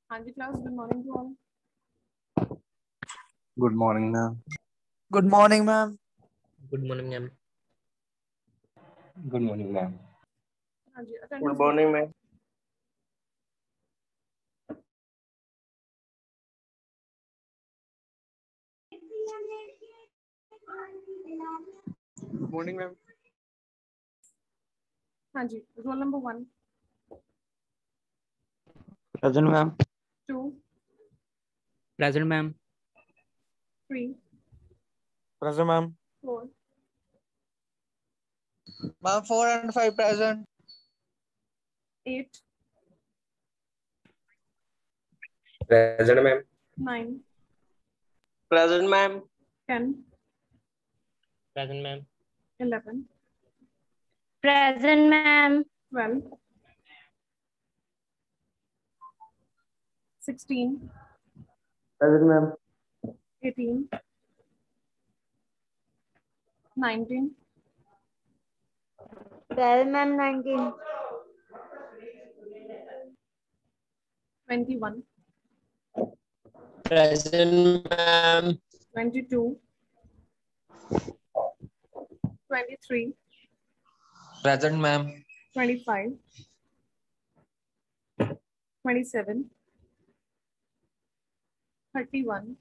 हाँ जी class, good morning to all. Good morning ma'am. Good morning ma'am. Good morning ma'am. Good morning ma'am. हाँ जी, good morning ma'am. Good morning ma'am. हाँ जी, roll number 1, present ma'am. 2, present ma'am. 3, present ma'am. 4, ma'am 4 and 5 present. 8, present ma'am. 9, present ma'am. 10, present ma'am. 11, Present, ma'am. 12, 16, present ma'am. 18, 19, Present, ma'am. 19. 21, present ma'am. 22, 23, Present ma'am. 25, 27, 31,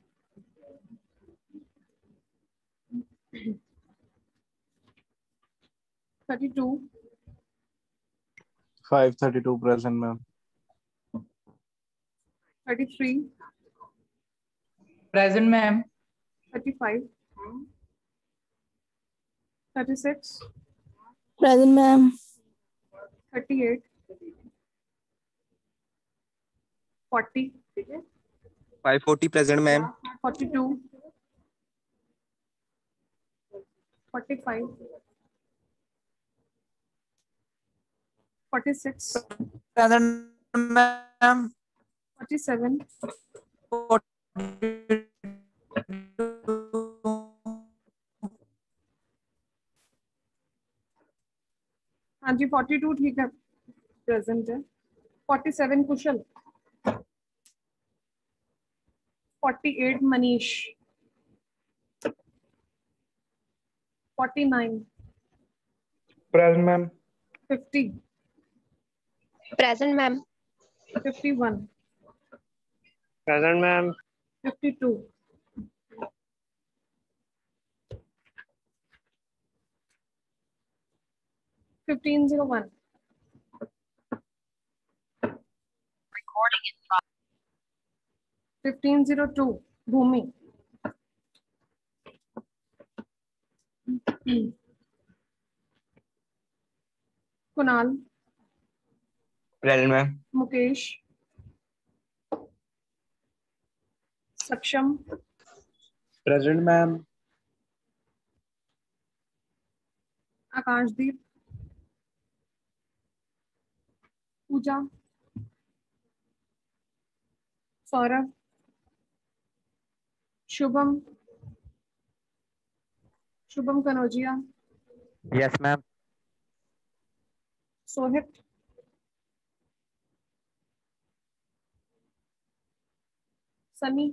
32, 5:32 present ma'am. 33, Present ma'am. 35, 36, Present, ma'am. 38, 40, 5:40 present ma'am. 42, 45, 46, Present ma'am. 47, हाँ जी 42 ठीक है, present है। 47 Kushal, 48 Manish, 49, present ma'am. 50, Present, ma'am. 51, present ma'am. 52, 1501, 1502, Bhumi, Kunal, present ma'am. Mukesh, Saksham, present ma'am. Akashdeep, Pooja, Saurabh, Shubham, Shubham Kanaujia, yes ma'am. Sohit, Sunny,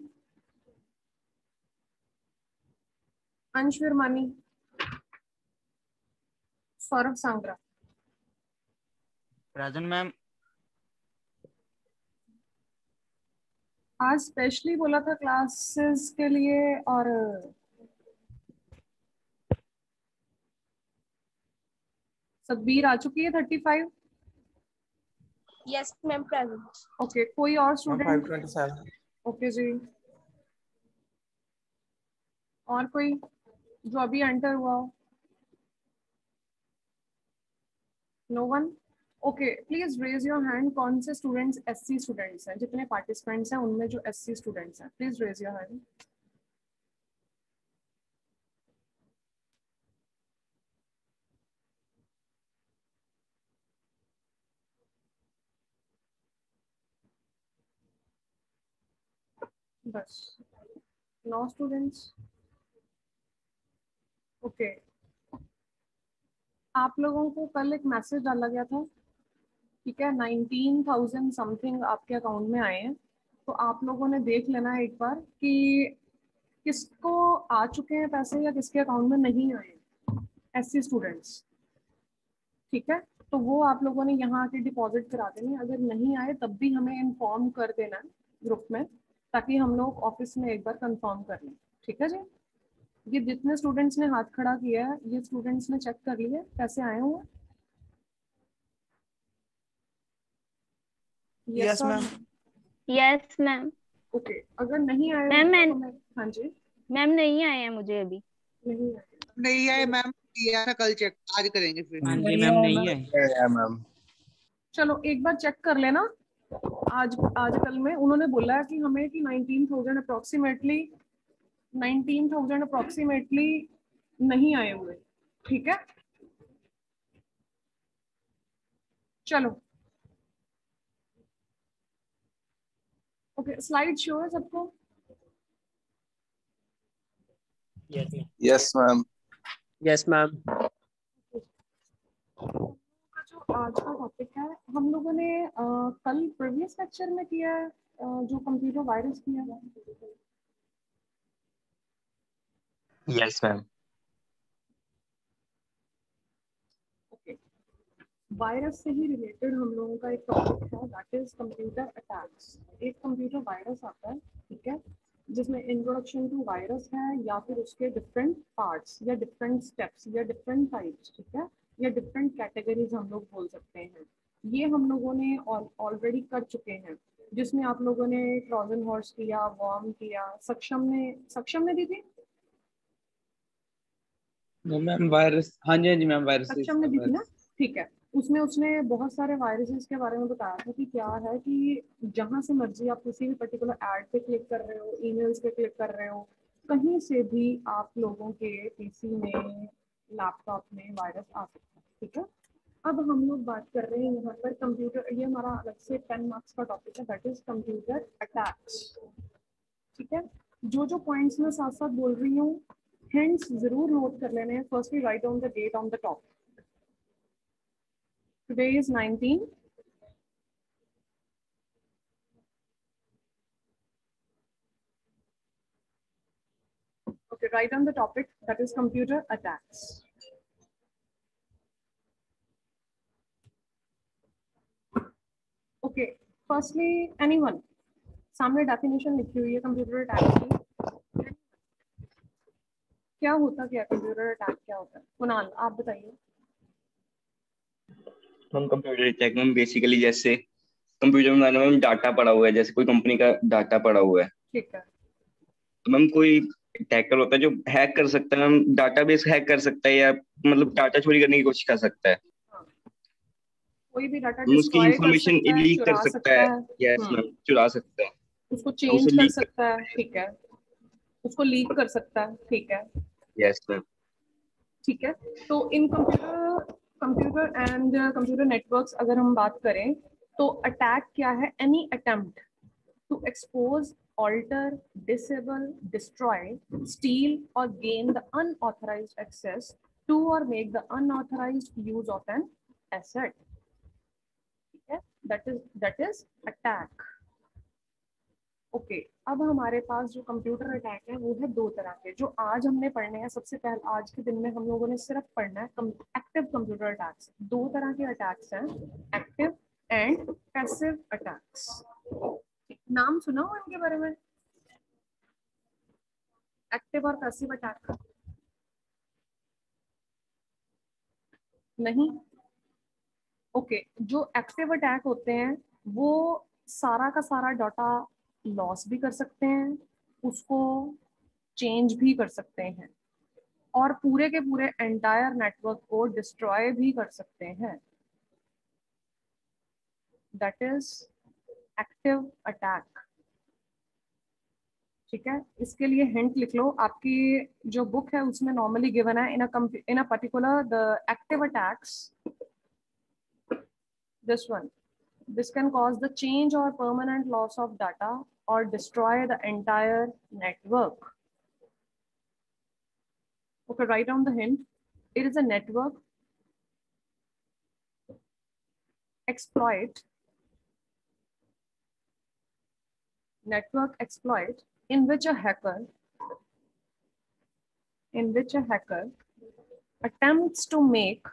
Ansh Virmani, Saurabh Sangra. Present ma'am. आज specially बोला था classes के लिए, और सतबीर आ चुकी है 35। Yes, ma'am, present. ओके, कोई और स्टूडेंट? 527। ओके जी, और कोई जो अभी एंटर हुआ हो? No one. Okay, please raise your hand. कौन से स्टूडेंट्स एससी स्टूडेंट्स हैं? जितने पार्टिसिपेंट्स हैं उनमें जो एससी स्टूडेंट्स हैं, प्लीज रेज योर हैंड। बस 9 स्टूडेंट्स। ओके, आप लोगों को कल एक मैसेज डाला गया था, ठीक है? 19,000 समथिंग आपके अकाउंट में आए हैं। तो आप लोगों ने देख लेना है एक बार कि किसको आ चुके हैं पैसे या किसके अकाउंट में नहीं आए, एससी स्टूडेंट्स, ठीक है? तो वो आप लोगों ने यहाँ आके डिपॉजिट करा देने। अगर नहीं आए तब भी हमें इन्फॉर्म कर देना है ग्रुप में, ताकि हम लोग ऑफिस में एक बार कंफर्म कर लें, ठीक है जी? ये जितने स्टूडेंट्स ने हाथ खड़ा किया है, ये स्टूडेंट्स ने चेक कर लिए पैसे आए हुए? Yes ma'am. Yes, ma'am. Okay, अगर नहीं आए मैम, होंगे मैं तो हमें, हाँ जी, मैम नहीं आए हैं मुझे अभी। नहीं आए। नहीं आए मैम, किया था कल, चेक आज करेंगे फिर। हाँ जी मैम, नहीं है। मैम। चलो एक बार चेक कर लेना। आज कल में उन्होंने बोला है कि हमें कि 19,000 अप्रोक्सीमेटली नहीं आए हुए, ठीक है? चलो, ओके, स्लाइड शो है सबको? Yes ma'am. Yes ma'am. Yes, ma'am. का जो आज का टॉपिक है, हम लोगों ने कल प्रीवियस लेक्चर में किया है, जो कंप्यूटर वायरस किया है। Yes ma'am. ओके, वायरस से ही रिलेटेड हम लोगों का एक टॉपिक है, दैट इज कंप्यूटर अटैक्स। एक कंप्यूटर वायरस आता है, ठीक है, जिसमें इंट्रोडक्शन टू वायरस है, या फिर उसके डिफरेंट पार्ट्स या डिफरेंट स्टेप्स या डिफरेंट टाइप्स, ठीक है, या डिफरेंट कैटेगरीज हम लोग बोल सकते हैं। ये हम लोगों ने ऑलरेडी कर चुके हैं, जिसमें आप लोगों ने ट्रोजन हॉर्स किया, वॉर्म किया, सक्षम ने दी थी, मैम वायरस, हाँ जी हाँ जी मैम, वायरस सक्षम ने दी थी ना, ठीक है? उसमें उसने बहुत सारे वायरसेस के बारे में बताया था कि क्या है कि जहां से मर्जी आप किसी भी पर्टिकुलर ऐड पे क्लिक कर रहे हो, ईमेल्स पे क्लिक कर रहे हो, कहीं से भी आप लोगों के पीसी में, लैपटॉप में वायरस आ सकता है, ठीक है? अब हम लोग बात कर रहे हैं यहाँ पर कंप्यूटर, ये हमारा अलग से 10 मार्क्स का टॉपिक है, दैट इज कंप्यूटर अटैक्स, ठीक है? जो जो पॉइंट्स मैं साथ साथ बोल रही हूँ, हिंट्स जरूर नोट कर लेने हैं। Firstly write down the date on the top. Today is 19. Okay, write on the topic, that is computer attacks. Okay, firstly, anyone? सामने डेफिनेशन लिखी हुई है कंप्यूटर अटैक की। क्या होता क्या कंप्यूटर अटैक क्या होता है? कुणाल आप बताइए। हम कंप्यूटर अटैक में बेसिकली जैसे कंप्यूटर में मैम डाटा पड़ा हुआ है, जैसे कोई कंपनी का डाटा पड़ा हुआ है, ठीक है, तो मैम कोई हैकर होता है जो हैक कर सकता है, मैम डाटाबेस हैक कर सकता है, या मतलब डाटा चोरी करने की कोशिश कर सकता है। हाँ, कोई भी डाटा मैम उसकी डिस्ट्रॉय कर इंफॉर्मेशन सकता है, लीक कर चुरा सकता सकता है। है, यस मैम, चुरा सकता है, उसको उसे चेंज कर लीक सकता है, ठीक है, उसको लीक कर सकता है, ठीक है, यस मैम। ठीक है। तो in computer and computer networks अगर हम बात करें, तो अटैक क्या है? Any attempt to expose, alter, disable, destroy, steal or gain the unauthorized access to or make the unauthorized use of an asset, ठीक है? That is attack. ओके अब हमारे पास जो कंप्यूटर अटैक है वो है दो तरह के, जो आज हमने पढ़ने हैं। सबसे पहले आज के दिन में हम लोगों ने सिर्फ पढ़ना है एक्टिव कंप्यूटर अटैक्स। दो तरह के अटैक्स हैं, एक्टिव एंड पैसिव अटैक्स। नाम सुना हो इनके बारे में, एक्टिव और पैसिव अटैक? नहीं। ओके जो एक्टिव अटैक होते हैं वो सारा का सारा डाटा लॉस भी कर सकते हैं, उसको चेंज भी कर सकते हैं, और पूरे के पूरे एंटायर नेटवर्क को डिस्ट्रॉय भी कर सकते हैं। That is active attack. ठीक है, इसके लिए हिंट लिख लो, आपकी जो बुक है उसमें नॉर्मली गिवन है in a particular the active attacks, this one, this can cause the change or permanent loss of data or destroy the entire network. Okay, write down the hint. It is a network exploit, in which a hacker attempts to make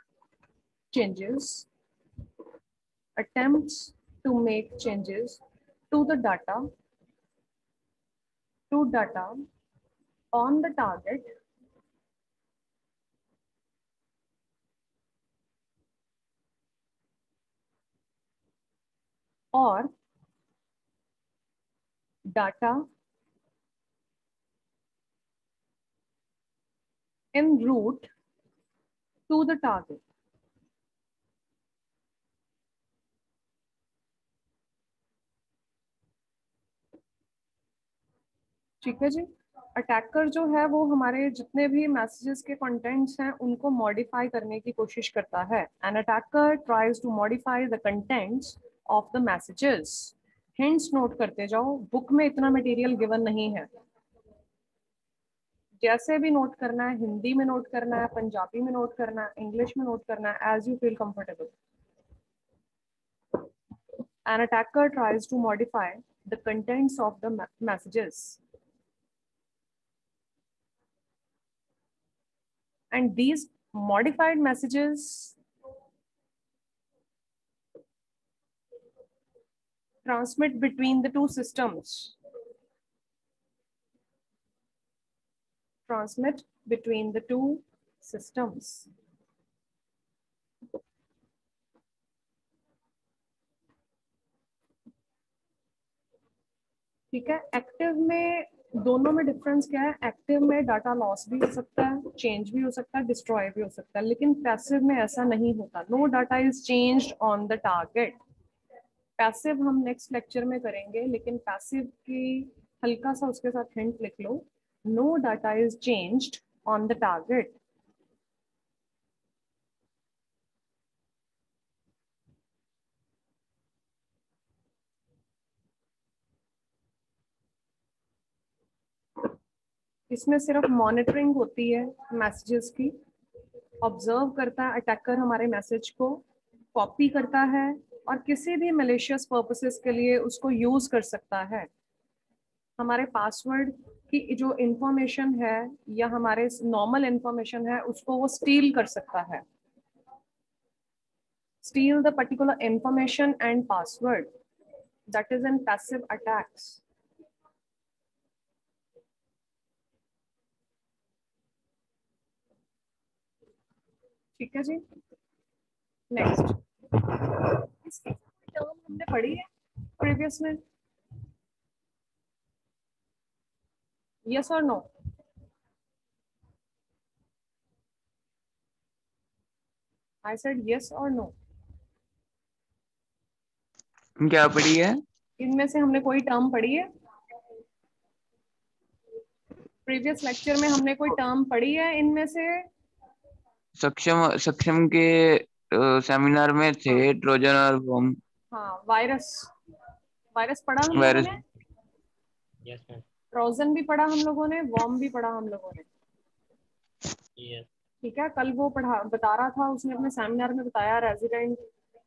changes to the data on the target or data en route to the target. ठीक है जी। Attacker जो है वो हमारे जितने भी messages के contents हैं उनको मॉडिफाई करने की कोशिश करता है। An attacker tries to modify the contents of the messages. Hints note करते जाओ, बुक में इतना मटेरियल गिवन नहीं है, जैसे भी नोट करना है, हिंदी में नोट करना है, पंजाबी में नोट करना है, इंग्लिश में नोट करना है, as you feel comfortable. An attacker tries to modify the contents of the messages, and these modified messages transmit between the two systems. ठीक है, एक्टिव में दोनों में डिफरेंस क्या है? एक्टिव में डाटा लॉस भी हो सकता है, चेंज भी हो सकता है, डिस्ट्रॉय भी हो सकता है, लेकिन पैसिव में ऐसा नहीं होता। No data is changed on the target. Passive हम नेक्स्ट लेक्चर में करेंगे, लेकिन पैसिव की हल्का सा उसके साथ हिंट लिख लो, no data is changed on the target. इसमें सिर्फ मॉनिटरिंग होती है मैसेजेस की, ऑब्जर्व करता है अटैकर हमारे मैसेज को, कॉपी करता है और किसी भी मैलिशियस पर्पसेस के लिए उसको यूज कर सकता है। हमारे पासवर्ड की जो इंफॉर्मेशन है या हमारे नॉर्मल इंफॉर्मेशन है उसको वो स्टील कर सकता है, steel the particular information and password. That is in passive attacks. ठीक है जी, नेक्स्ट टर्म हमने पढ़ी है प्रीवियस में, यस और नो? आई सेड यस और नो। क्या पढ़ी है? इनमें से हमने कोई टर्म पढ़ी है? प्रीवियस लेक्चर में हमने कोई टर्म पढ़ी है इनमें से? सक्षम के सेमिनार में थे ट्रोजन और वॉर्म। हाँ, वायरस पढ़ा हम वायरस। लोगों ने, यस मैम। ट्रोजन भी पढ़ा हम लोगों ने, वॉर्म भी पढ़ा हम लोगों ने। यस। ठीक है, कल वो बता रहा था, उसने अपने सेमिनार में बताया रेजिडेंट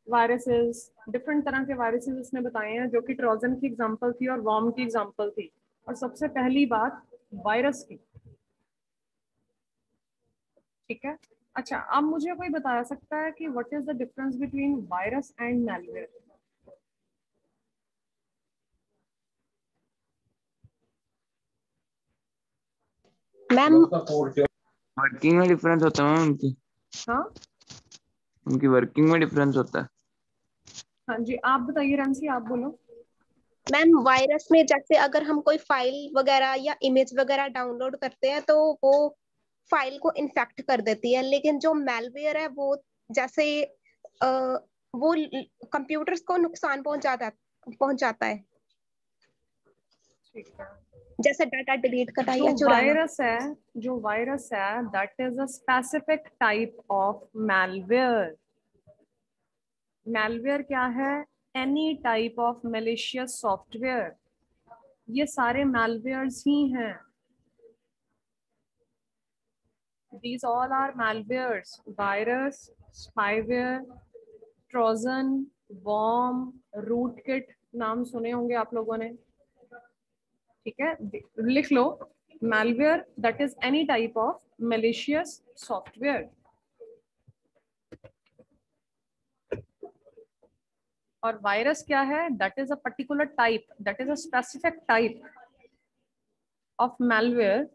वायरसेस, डिफरेंट तरह के वायरसेस इसने बताए हैं, जो कि ट्रोजन की एग्जांपल थी और वॉर्म की एग्जांपल थी। और सबसे पहली बात वायरस की, ठीक है। अच्छा, अब मुझे कोई बता सकता है कि what is the difference between virus and malware? Ma'am working में डिफरेंस होता है मैम उनकी, हाँ उनकी वर्किंग में डिफरेंस होता है। हाँ जी, आप बताइए रंसी, आप बोलो। मैम वायरस में जैसे अगर हम कोई फाइल वगैरह या इमेज वगैरह डाउनलोड करते हैं तो वो फाइल को इन्फेक्ट कर देती है, लेकिन जो मैलवेयर है वो जैसे अ, वो कंप्यूटर्स को नुकसान पहुंचाता है, ठीक है। जैसे डाटा डिलीट करना या जो चुराना। वायरस है that is a specific type of malware. Malware क्या है? Any type of malicious software, ये सारे मैलवेयर्स ही हैं। These all are malwares, virus, spyware, trojan, worm, rootkit, नाम सुने होंगे आप लोगों ने, ठीक है, लिख लो। malware that is any type of malicious software। और वायरस क्या है? That is a particular type, that is a specific type of malware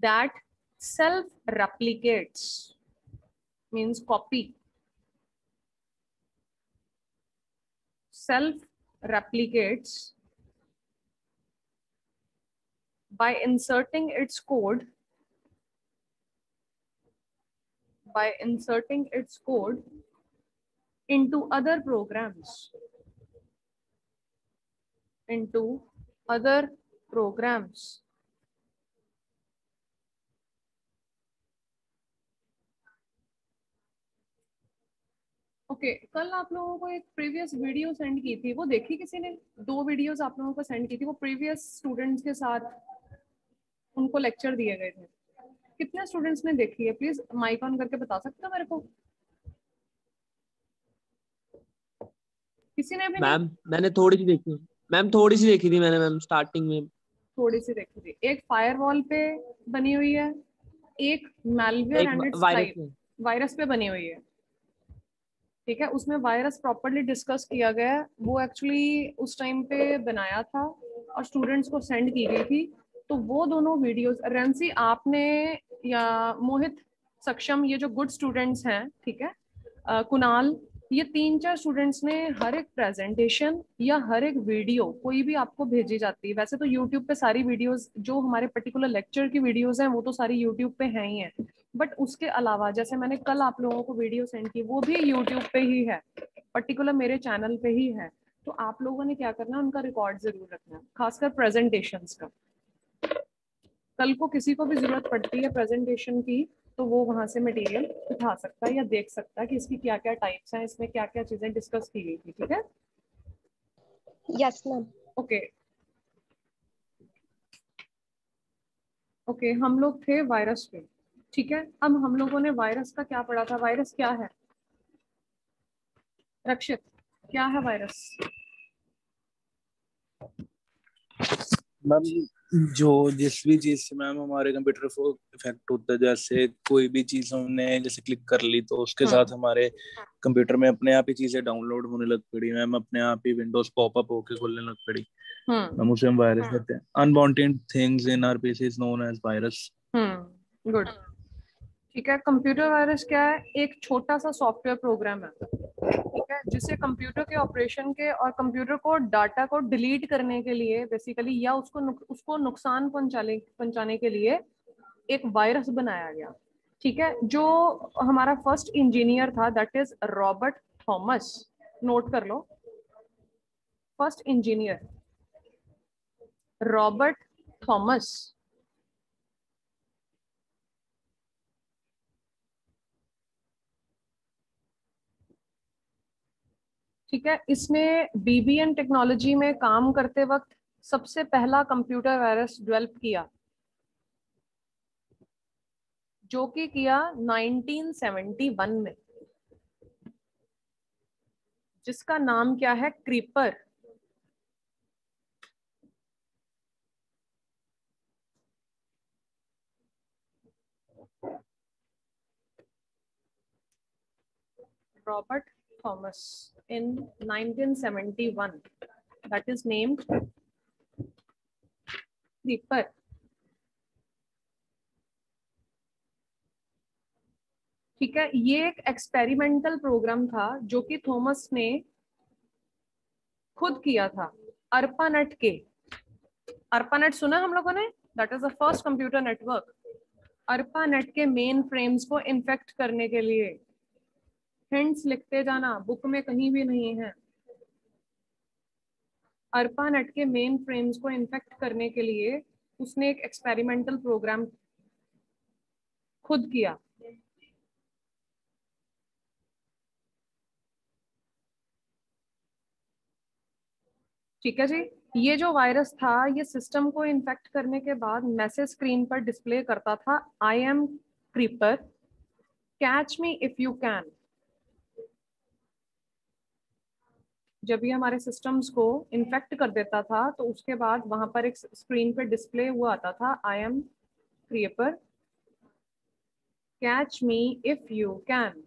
that self replicates, means copy, self replicates by inserting its code into other programs, okay. कल आप लोगों को एक previous video send की थी, वो देखी किसी ने? 2 वीडियोस आप लोगों को सेंड की थी, वो प्रीवियस स्टूडेंट्स के साथ उनको लेक्चर दिए गए थे। कितने स्टूडेंट्स ने देखी है? प्लीज माइक ऑन करके बता सकते हो मेरे को? किसी ने भी नहीं? मैम मैंने थोड़ी सी देखी, मैम थोड़ी सी देखी थी मैंने मैम, स्टार्टिंग में। थोड़ी सी देखी थी। एक फायरवॉल पे बनी हुई है, एक मैलवेयर एक एंड इट्स वायरस टाइप, में। वायरस पे बनी हुई है, ठीक है। उसमें वायरस प्रॉपरली डिस्कस किया गया है, वो एक्चुअली उस टाइम पे बनाया था और स्टूडेंट्स को सेंड की गई थी। तो वो दोनों वीडियोस रेंसी आपने या मोहित, सक्षम, ये जो गुड स्टूडेंट्स हैं, ठीक है, कुणाल, ये 3-4 स्टूडेंट्स ने हर एक प्रेजेंटेशन या हर एक वीडियो कोई भी आपको भेजी जाती है। वैसे तो यूट्यूब पे सारी वीडियोस, जो हमारे पर्टिकुलर लेक्चर की वीडियोस हैं, वो तो सारी यूट्यूब पे हैं ही हैं, बट उसके अलावा जैसे मैंने कल आप लोगों को वीडियो सेंड की, वो भी यूट्यूब पे ही है, पर्टिकुलर मेरे चैनल पे ही है। तो आप लोगों ने क्या करना है, उनका रिकॉर्ड जरूर रखना है, खासकर प्रेजेंटेशंस का। कल को किसी को भी जरूरत पड़ती है प्रेजेंटेशन की, तो वो वहां से मटेरियल उठा सकता है या देख सकता है कि इसकी क्या क्या टाइप्स हैं, इसमें क्या क्या चीजें डिस्कस की गई थी, ठीक है। Yes ma'am. ओके ओके, हम लोग थे वायरस पे, ठीक है। अब हम लोगों ने वायरस का क्या पढ़ा था? वायरस क्या है रक्षित? क्या है वायरस? मैम जो जिस भी चीज से मैम हमारे कंप्यूटर को इफेक्ट होता है, जैसे कोई भी चीज हमने जैसे क्लिक कर ली तो उसके साथ हमारे कंप्यूटर में अपने आप ही चीजें डाउनलोड होने लग पड़ी मैम, अपने आप ही विंडोज पॉपअप होके खुलने लग पड़ी मैम, उसे हम वायरस कहते हैं। Unwanted things in our PC is known as virus. Good, ठीक है। कंप्यूटर वायरस क्या है? एक छोटा सा सॉफ्टवेयर प्रोग्राम है, ठीक है, जिसे कंप्यूटर के ऑपरेशन के और कंप्यूटर को डाटा को डिलीट करने के लिए बेसिकली, या उसको नुकसान पहुंचाने के लिए एक वायरस बनाया गया, ठीक है। जो हमारा फर्स्ट इंजीनियर था that is Robert Thomas, note कर लो, फर्स्ट इंजीनियर रॉबर्ट थॉमस। ठीक है, इसने बीबीएन टेक्नोलॉजी में काम करते वक्त सबसे पहला कंप्यूटर वायरस डेवलप किया, जो कि किया 1971 में, जिसका नाम क्या है? Creeper. Robert Thomas in 1971, that is named Creeper. ठीक है, ये एक एक्सपेरिमेंटल प्रोग्राम था जो कि थॉमस ने खुद किया था ARPANET के। ARPANET सुना हम लोगों ने? That is the first computer network. ARPANET के मेन फ्रेम्स को इन्फेक्ट करने के लिए, हिंट्स लिखते जाना, बुक में कहीं भी नहीं है। ARPANET के मेन फ्रेम्स को इन्फेक्ट करने के लिए उसने एक एक्सपेरिमेंटल प्रोग्राम खुद किया। ठीक है जी, ये जो वायरस था ये सिस्टम को इन्फेक्ट करने के बाद मैसेज स्क्रीन पर डिस्प्ले करता था, I am creeper, catch me if you can. जब ये हमारे सिस्टम्स को इन्फेक्ट कर देता था तो उसके बाद वहां पर एक स्क्रीन पर डिस्प्ले हुआ आता था, I am creeper, catch me if you can.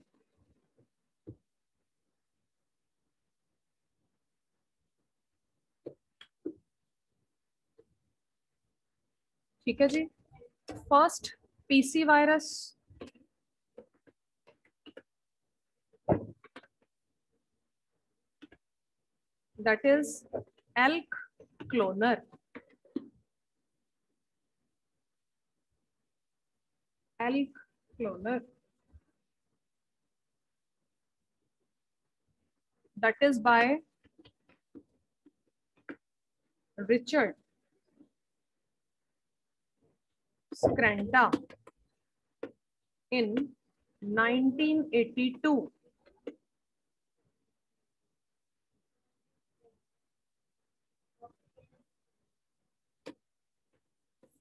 ठीक है जी, first PC virus, that is elk cloner. Elk cloner, that is by Richard Skrenta in 1982.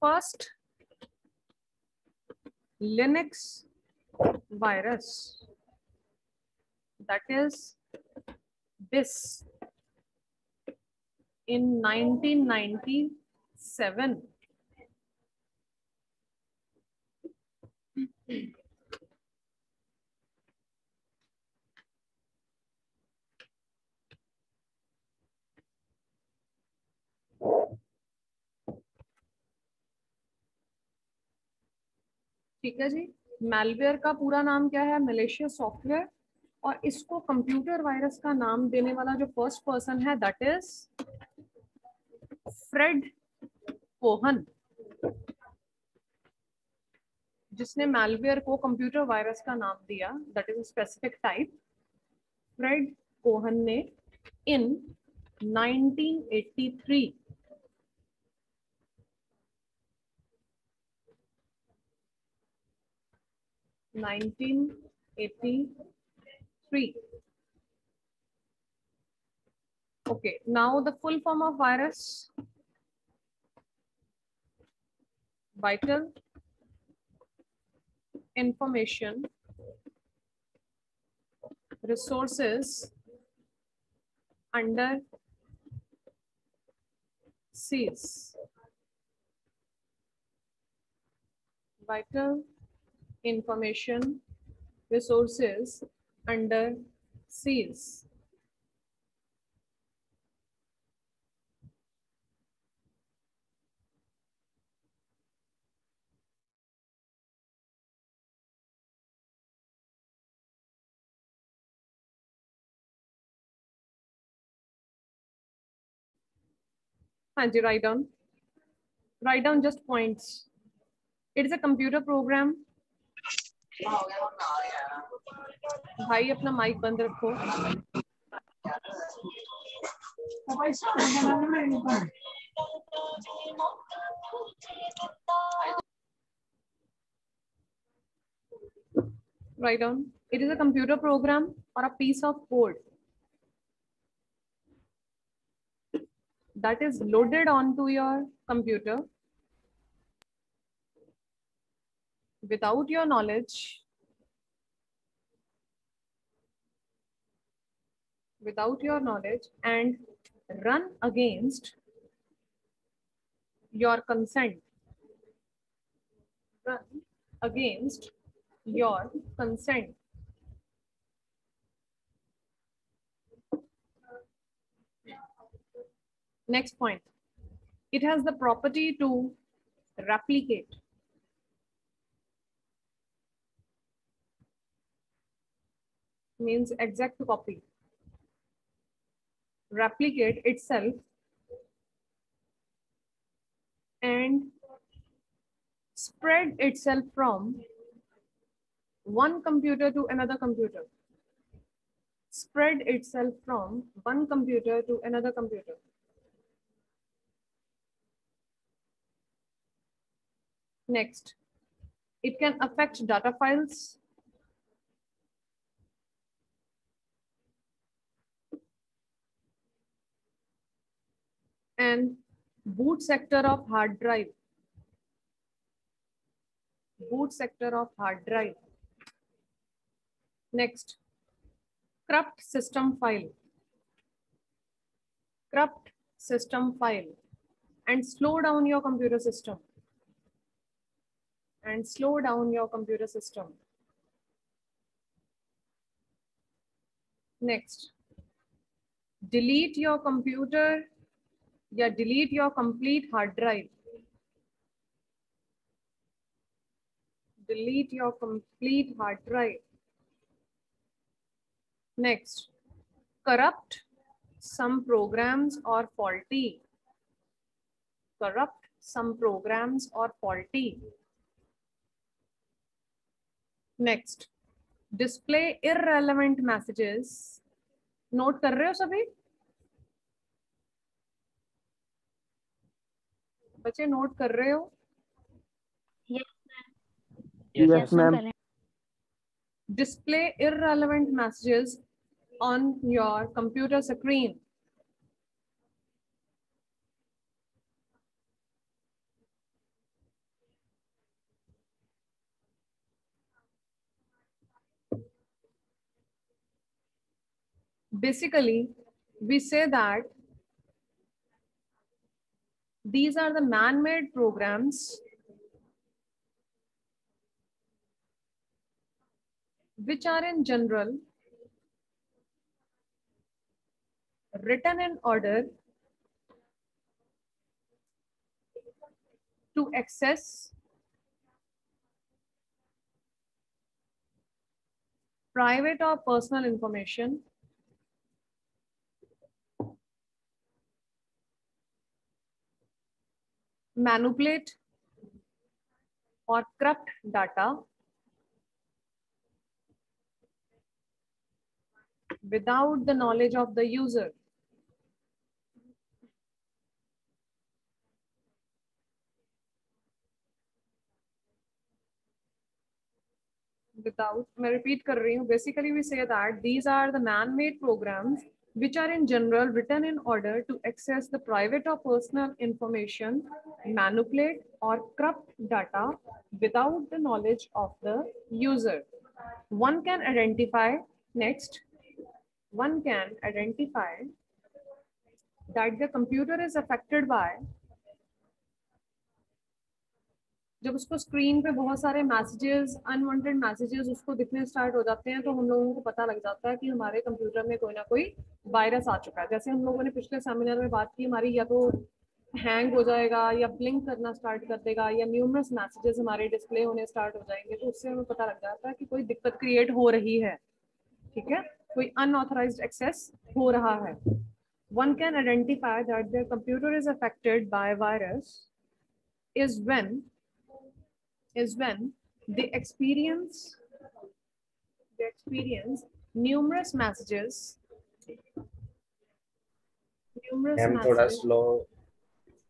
First Linux virus, that is BIS, in 1997. ठीक है जी, malware का पूरा नाम क्या है? Malicious software. और इसको कंप्यूटर वायरस का नाम देने वाला जो फर्स्ट पर्सन है दैट इज फ्रेड कोहन, जिसने मैलवेयर को कंप्यूटर वायरस का नाम दिया, that is specific type. Fred Cohen ने in 1983 1983. Okay, now the full form of virus: vital information resources under siege. Vital information resources under siege. हाँ जी, write down. Write down just points. It is a computer program. भाई अपना mic बंद रखो। Write down. It is a computer program or a piece of code that is loaded onto your computer without your knowledge, and run against your consent. Run against your consent. Next point. It has the property to replicate. Means exact copy. Replicate itself and spread itself from one computer to another computer. Spread itself from one computer to another computer. Next, it can affect data files, and boot sector of hard drive. Boot sector of hard drive. Next, corrupt system file. Corrupt system file and slow down your computer system. And slow down your computer system. Next, delete your computer. Yeah, delete your complete hard drive. Delete your complete hard drive. Next, corrupt some programs or faulty. Corrupt some programs or faulty. Next, display irrelevant messages. Note कर रहे हो सभी? बच्चे note कर रहे हो? Yes, ma'am. Display irrelevant messages on your computer screen. Basically, we say that these are the man-made programs which are in general written in order to access private or personal information, manipulate or corrupt data without the knowledge of the user. Without, मैं repeat कर रही हूँ. Basically, we say that these are the man-made programs which are in general written in order to access the private or personal information, manipulate or corrupt data without the knowledge of the user. One can identify, next, one can identify that the computer is affected by, जब उसको screen पे बहुत सारे messages, unwanted messages उसको दिखने start हो जाते हैं तो हम लोगों को पता लग जाता है कि हमारे कंप्यूटर में कोई ना कोई वायरस आ चुका है. जैसे हम लोगों ने पिछले सेमिनार में बात की, हमारी या तो हैंग हो जाएगा या ब्लिंक करना स्टार्ट कर देगा या न्यूमरस मैसेजेस हमारे डिस्प्ले होने स्टार्ट हो जाएंगे, तो उससे हमें पता लग जाता है कि कोई दिक्कत क्रिएट हो रही है. ठीक है, कोई अनऑथराइज्ड एक्सेस हो रहा है. One can identify that their computer is affected by virus is when they experience numerous messages.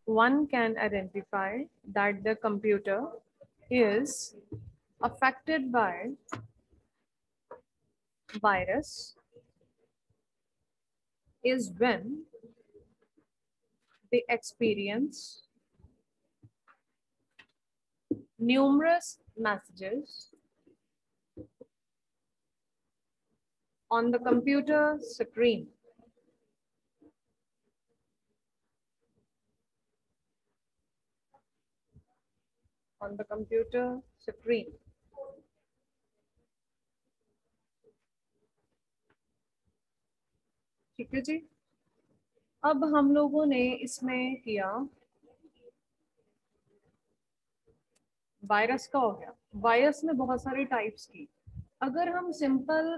One can identify that the computer is affected by virus is when they experience numerous messages on the computer screen. On the computer screen. ठीक है जी। अब हम लोगों ने इसमें किया, virus का हो गया। वायरस में बहुत सारी टाइप्स की। अगर हम सिंपल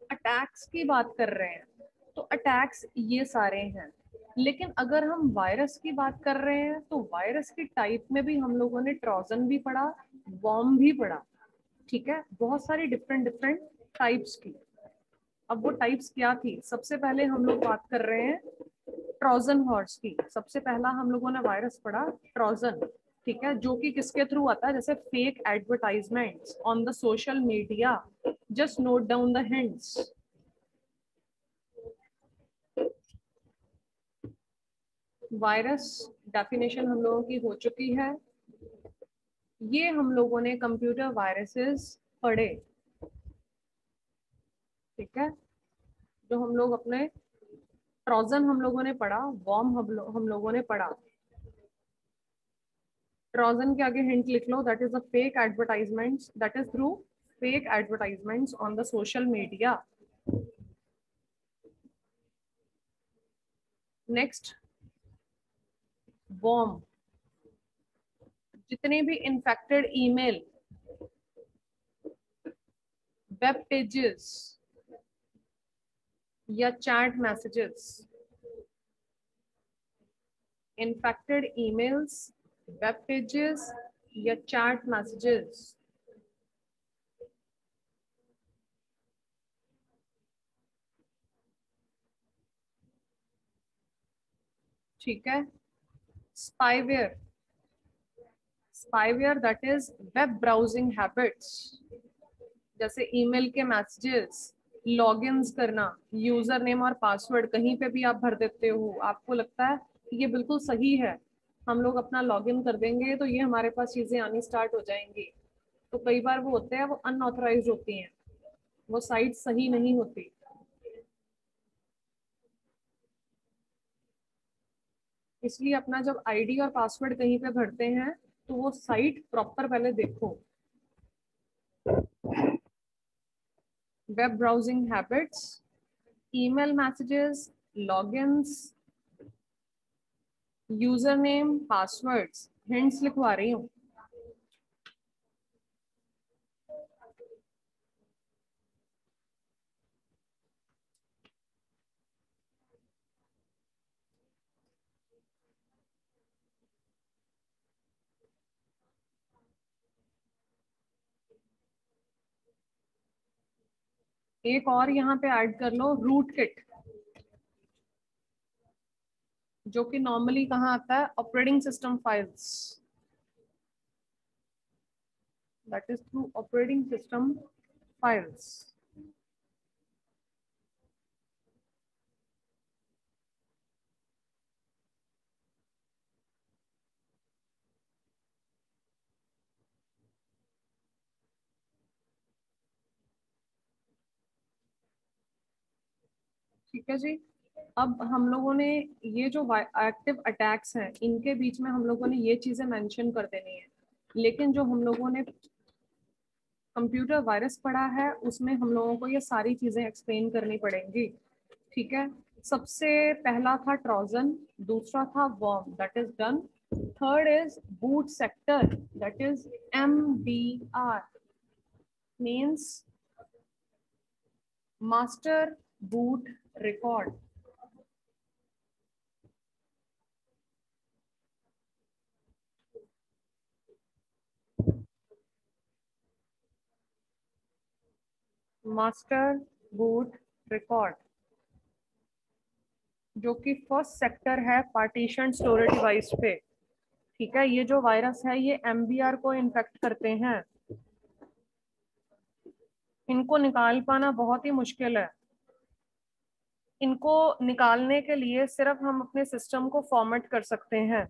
अटैक्स की बात कर रहे हैं तो अटैक्स ये सारे हैं, लेकिन अगर हम वायरस की बात कर रहे हैं तो वायरस की टाइप में भी हम लोगों ने ट्रोजन भी पढ़ा, वॉर्म भी पढ़ा। ठीक है, बहुत सारी डिफरेंट डिफरेंट टाइप्स की। अब वो टाइप्स क्या थी? सबसे पहले हम लोग बात कर रहे हैं ट्रोजन हॉर्स की। सबसे पहला हम लोगों ने वायरस पढ़ा ट्रोजन, ठीक है, जो कि किसके थ्रू आता है? जैसे fake advertisements on the social media. Just note down the hints. Virus definition हम लोगों की हो चुकी है। ये हम लोगों ने कंप्यूटर वायरसेस पढ़े, ठीक है, जो हम लोग अपने ट्रोजन हम लोगों ने पढ़ा, वॉर्म हम लोगों ने पढ़ा। ट्रोजन के आगे हिंट लिख लो, that is the fake advertisements, that is through fake advertisements on the social media. Next, worm, जितने भी इन्फेक्टेड ईमेल, वेब पेजेस या chat messages, infected emails, web pages या चैट मैसेजेस, ठीक है। Spyware, spyware that is web browsing habits, जैसे email के messages, logins करना, user name और पासवर्ड कहीं पे भी आप भर देते हो, आपको लगता है कि ये बिल्कुल सही है, हम लोग अपना लॉगिन कर देंगे तो ये हमारे पास चीजें आनी स्टार्ट हो जाएंगी। तो कई बार वो होते हैं, वो अनऑथराइज्ड होती हैं, वो साइट सही नहीं होती। इसलिए अपना जब आईडी और पासवर्ड कहीं पे भरते हैं तो वो साइट प्रॉपर पहले देखो। Web browsing habits, email messages, logins, user name, passwords, hints लिखवा रही हूँ। एक और यहाँ पे ऐड कर लो, रूट किट, जो कि नॉर्मली कहाँ आता है? Operating system files, that is through operating system files. ठीक है जी। अब हम लोगों ने ये जो एक्टिव अटैक्स हैं, इनके बीच में हम लोगों ने ये चीजें मेंशन कर देनी है, लेकिन जो हम लोगों ने कंप्यूटर वायरस पढ़ा है उसमें हम लोगों को ये सारी चीजें एक्सप्लेन करनी पड़ेंगी। ठीक है, सबसे पहला था ट्रोजन, दूसरा था worm, that is done. Third is boot sector, that is MBR, means master boot record. Master boot record, जो कि फर्स्ट सेक्टर है पार्टीशन स्टोरेज डिवाइस पे। ठीक है, ये जो वायरस है ये MBR को इन्फेक्ट करते हैं, इनको निकाल पाना बहुत ही मुश्किल है। इनको निकालने के लिए सिर्फ हम अपने सिस्टम को फॉर्मेट कर सकते हैं।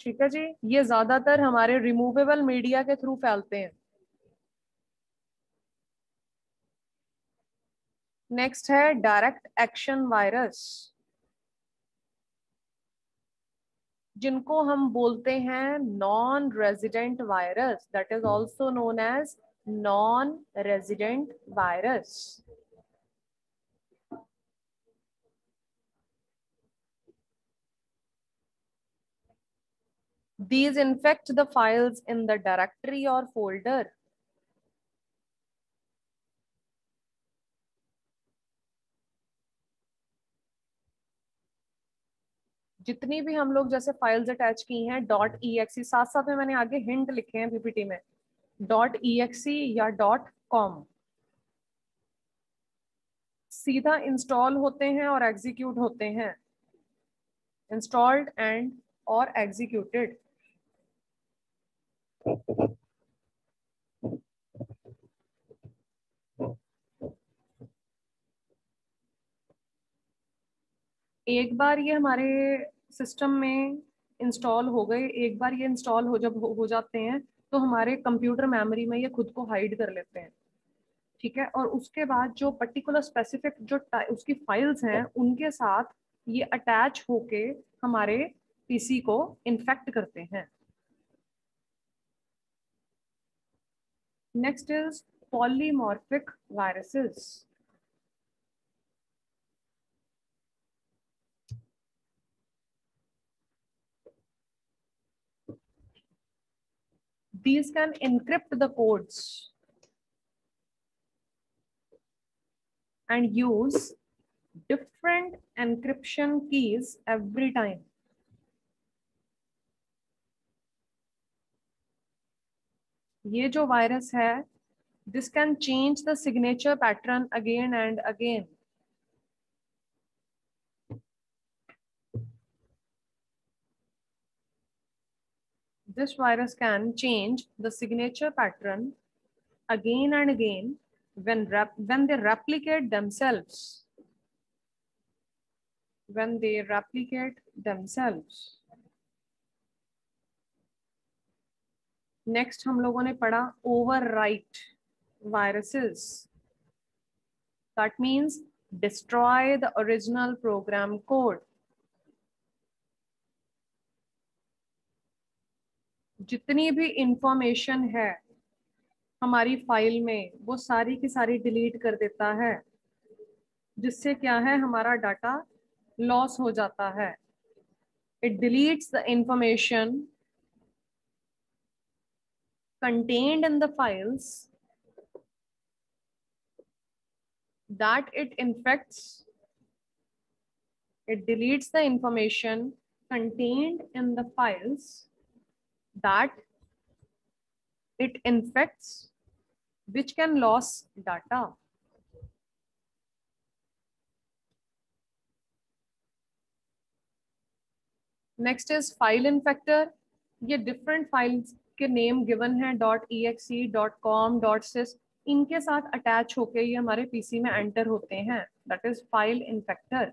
ठीक है जी, ये ज्यादातर हमारे रिमूवेबल मीडिया के थ्रू फैलते हैं। नेक्स्ट है डायरेक्ट एक्शन वायरस, जिनको हम बोलते हैं non resident virus, that is also known as non resident virus. These infect the files in the directory or folder. जितनी भी हम लोग जैसे फाइल्स अटैच की हैं .exe, साथ साथ में मैंने आगे हिंट लिखे हैं पीपीटी में, .exe या .com सीधा इंस्टॉल होते हैं और एग्जीक्यूट होते हैं, इंस्टॉल्ड एंड और एग्जीक्यूटेड। एक बार ये हमारे सिस्टम में इंस्टॉल हो गए, एक बार ये इंस्टॉल हो जाते हैं तो हमारे कंप्यूटर मेमोरी में ये खुद को हाइड कर लेते हैं, ठीक है। और उसके बाद जो पर्टिकुलर स्पेसिफिक जो उसकी फाइल्स हैं उनके साथ ये अटैच होके हमारे पीसी को इन्फेक्ट करते हैं। Next is polymorphic viruses. These can encrypt the codes and use different encryption keys every time. ये जो वायरस है, this can change the signature pattern again and again. This virus can change the signature pattern again and again when they replicate themselves. When they replicate themselves. Next हम लोगों ने पढ़ा overwrite viruses. That means destroy the original program code. जितनी भी information है हमारी file में वो सारी की सारी डिलीट कर देता है, जिससे क्या है हमारा डाटा लॉस हो जाता है। It deletes the information contained in the files that it infects. It deletes the information contained in the files that it infects, which can lose data. Next is file infector. ये different files के name given है .exe, .com, .sys, इनके साथ attach होके ये हमारे PC में enter होते हैं, दैट इज फाइल इन्फेक्टर।